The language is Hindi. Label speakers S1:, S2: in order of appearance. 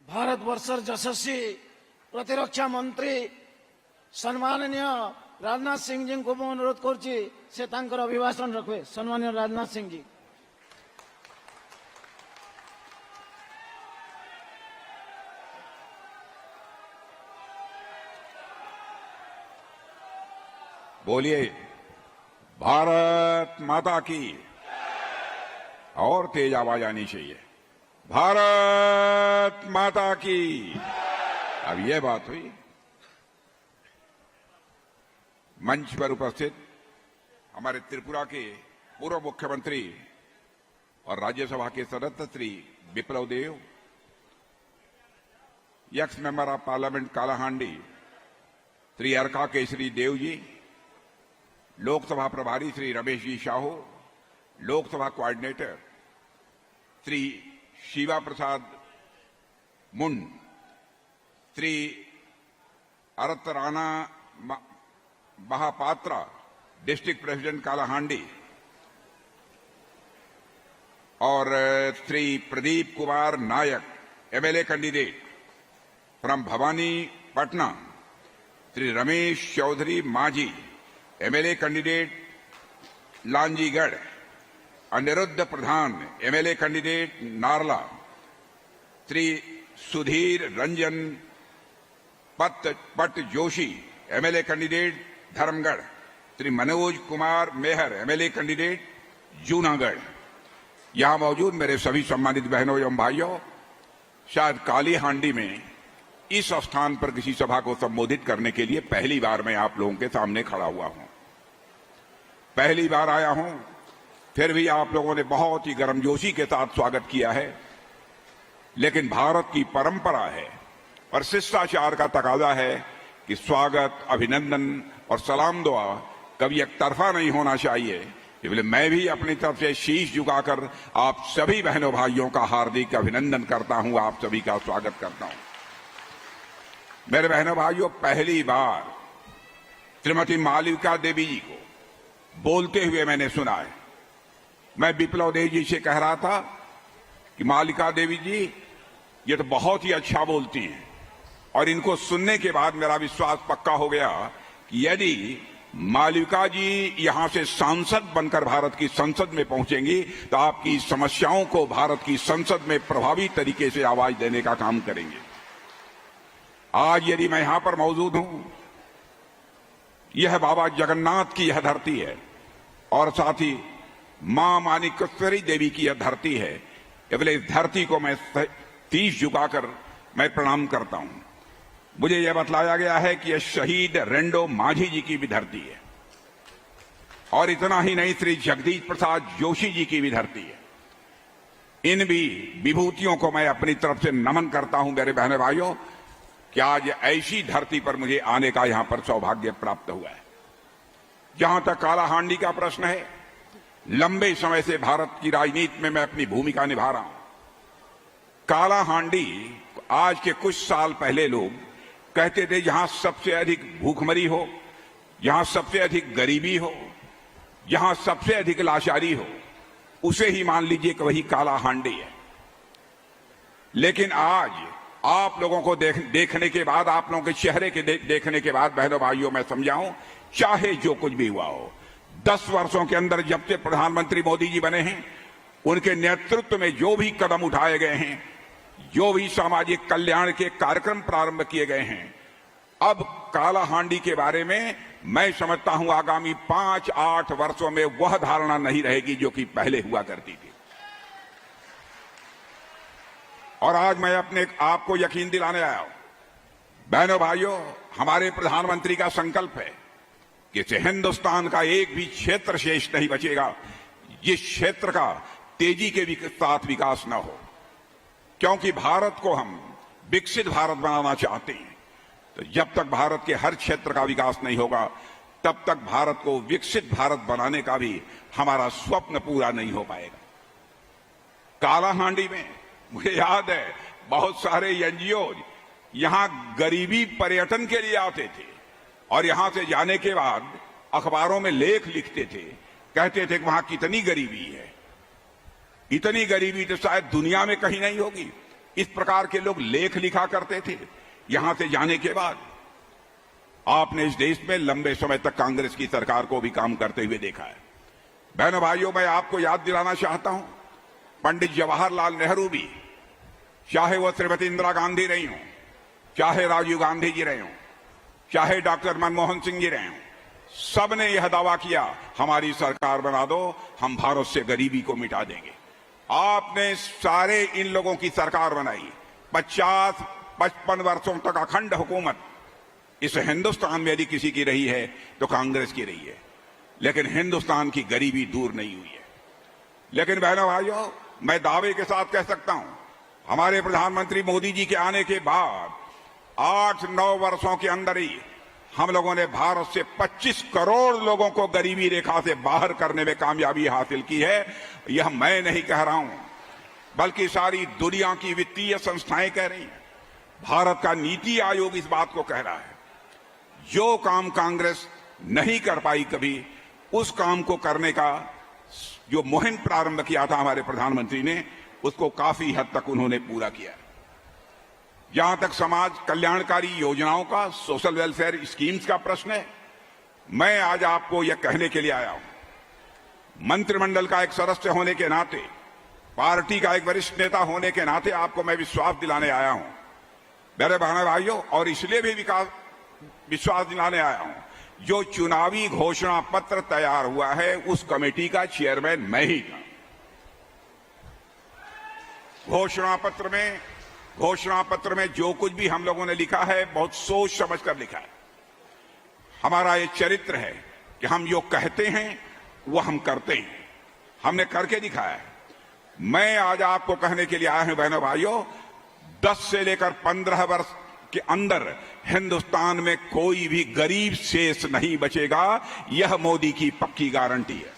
S1: भारतवर्षर यशस्वी प्रतिरक्षा मंत्री सम्माननीय राजनाथ सिंह जी को अनुरोध करुच्ची से तांकर अभिभाषण रखवे। सम्माननीय राजनाथ सिंह जी।
S2: बोलिए भारत माता की। और तेज आवाज आनी चाहिए। भारत माता की। अब यह बात हुई। मंच पर उपस्थित हमारे त्रिपुरा के पूर्व मुख्यमंत्री और राज्यसभा के सदस्य Shri Biplab Dev, ex member of parliament Kalahandi Shri Arka Keshari Dev ji, Lok Sabha प्रभारी Shri Ramesh ji Sahu, Lok Sabha coordinator Shri Shiva Prasad Mund, Shri Arat Rana Mahapatra, district president Kalahandi, और Shri Pradeep Kumar Nayak, MLA candidate from Bhawanipatna, Shri Ramesh Chaudhary Majhi, MLA candidate Lanjigarh, Anirudh Pradhan, MLA candidate Narla, Shri Sudhir Ranjan Pat Joshi, MLA candidate Dharmagarh, Shri Manoj Kumar Mehar, MLA candidate Junagadh. यहां मौजूद मेरे सभी सम्मानित बहनों एवं भाइयों, शायद काली हांडी में इस स्थान पर किसी सभा को संबोधित करने के लिए पहली बार मैं आप लोगों के सामने खड़ा हुआ हूं। पहली बार आया हूं, फिर भी आप लोगों ने बहुत ही गर्मजोशी के साथ स्वागत किया है। लेकिन भारत की परंपरा है और शिष्टाचार का तकाजा है कि स्वागत, अभिनंदन और सलाम दुआ कभी एक तरफा नहीं होना चाहिए। इसलिए मैं भी अपनी तरफ से शीश झुकाकर आप सभी बहनों भाइयों का हार्दिक अभिनंदन करता हूं, आप सभी का स्वागत करता हूं। मेरे बहनों भाइयों, पहली बार श्रीमती मालविका देवी जी को बोलते हुए मैंने सुना है। मैं बिप्लब देव जी से कह रहा था कि मालविका देवी जी ये तो बहुत ही अच्छा बोलती हैं, और इनको सुनने के बाद मेरा विश्वास पक्का हो गया कि यदि मालविका जी यहां से सांसद बनकर भारत की संसद में पहुंचेंगी तो आपकी समस्याओं को भारत की संसद में प्रभावी तरीके से आवाज देने का काम करेंगे। आज यदि मैं यहां पर मौजूद हूं, यह बाबा जगन्नाथ की यह धरती है और साथ ही मां माणिकेश्वरी देवी की यह धरती है। इसलिए इस धरती को मैं शीश झुकाकर मैं प्रणाम करता हूं। मुझे यह बतलाया गया है कि यह शहीद रेंडो माझी जी की भी धरती है, और इतना ही नहीं, श्री जगदीश प्रसाद जोशी जी की भी धरती है। इन भी विभूतियों को मैं अपनी तरफ से नमन करता हूं मेरे बहने भाइयों, कि आज ऐसी धरती पर मुझे आने का यहां पर सौभाग्य प्राप्त हुआ है। जहां तक कालाहांडी का प्रश्न है, लंबे समय से भारत की राजनीति में मैं अपनी भूमिका निभा रहा हूं। कालाहांडी आज के कुछ साल पहले लोग कहते थे जहां सबसे अधिक भूखमरी हो, जहां सबसे अधिक गरीबी हो, जहां सबसे अधिक लाचारी हो, उसे ही मान लीजिए कि वही कालाहांडी है। लेकिन आज आप लोगों को देखने के बाद, आप लोगों के चेहरे के देखने के बाद बहनों भाइयों, मैं समझाऊं, चाहे जो कुछ भी हुआ हो, 10 वर्षों के अंदर जब से प्रधानमंत्री मोदी जी बने हैं, उनके नेतृत्व में जो भी कदम उठाए गए हैं, जो भी सामाजिक कल्याण के कार्यक्रम प्रारंभ किए गए हैं, अब कालाहांडी के बारे में मैं समझता हूं आगामी 5-8 वर्षों में वह धारणा नहीं रहेगी जो कि पहले हुआ करती थी। और आज मैं अपने आपको यकीन दिलाने आया हूं, बहनों भाइयों, हमारे प्रधानमंत्री का संकल्प है कि हिंदुस्तान का एक भी क्षेत्र शेष नहीं बचेगा जिस क्षेत्र का तेजी के साथ विकास न हो। क्योंकि भारत को हम विकसित भारत बनाना चाहते हैं, तो जब तक भारत के हर क्षेत्र का विकास नहीं होगा, तब तक भारत को विकसित भारत बनाने का भी हमारा स्वप्न पूरा नहीं हो पाएगा। कालाहांडी में मुझे याद है बहुत सारे एनजीओ यहां गरीबी पर्यटन के लिए आते थे, और यहां से जाने के बाद अखबारों में लेख लिखते थे, कहते थे कि वहां कितनी गरीबी है। इतनी गरीबी तो शायद दुनिया में कहीं नहीं होगी। इस प्रकार के लोग लेख लिखा करते थे। यहां से जाने के बाद आपने इस देश में लंबे समय तक कांग्रेस की सरकार को भी काम करते हुए देखा है। बहनों भाइयों, मैं आपको याद दिलाना चाहता हूं, पंडित जवाहरलाल नेहरू भी, चाहे वो श्रीमती इंदिरा गांधी रही हों, चाहे राजीव गांधी जी रहे हों, चाहे डॉक्टर मनमोहन सिंह जी रहे हों, सबने यह दावा किया हमारी सरकार बना दो, हम भारत से गरीबी को मिटा देंगे। आपने सारे इन लोगों की सरकार बनाई। 50-55 वर्षों तक अखंड हुकूमत इस हिंदुस्तान में यदि किसी की रही है तो कांग्रेस की रही है, लेकिन हिंदुस्तान की गरीबी दूर नहीं हुई है। लेकिन बहनों भाइयों, मैं दावे के साथ कह सकता हूं, हमारे प्रधानमंत्री मोदी जी के आने के बाद 8-9 वर्षों के अंदर ही हम लोगों ने भारत से 25 करोड़ लोगों को गरीबी रेखा से बाहर करने में कामयाबी हासिल की है। यह मैं नहीं कह रहा हूं, बल्कि सारी दुनिया की वित्तीय संस्थाएं कह रही हैं। भारत का नीति आयोग इस बात को कह रहा है। जो काम कांग्रेस नहीं कर पाई कभी, उस काम को करने का जो मुहिम प्रारंभ किया था हमारे प्रधानमंत्री ने, उसको काफी हद तक उन्होंने पूरा किया। जहां तक समाज कल्याणकारी योजनाओं का, सोशल वेलफेयर स्कीम्स का प्रश्न है, मैं आज आपको यह कहने के लिए आया हूं, मंत्रिमंडल का एक सदस्य होने के नाते, पार्टी का एक वरिष्ठ नेता होने के नाते आपको मैं विश्वास दिलाने आया हूं, मेरे बहनों भाइयों, और इसलिए भी विश्वास दिलाने आया हूं, जो चुनावी घोषणा पत्र तैयार हुआ है उस कमेटी का चेयरमैन मैं ही था। घोषणा पत्र में जो कुछ भी हम लोगों ने लिखा है, बहुत सोच समझ कर लिखा है। हमारा ये चरित्र है कि हम जो कहते हैं वो हम करते हैं, हमने करके दिखाया है। मैं आज आपको कहने के लिए आया हूं बहनों भाइयों, 10 से लेकर 15 वर्ष के अंदर हिंदुस्तान में कोई भी गरीब शेष नहीं बचेगा, यह मोदी की पक्की गारंटी है।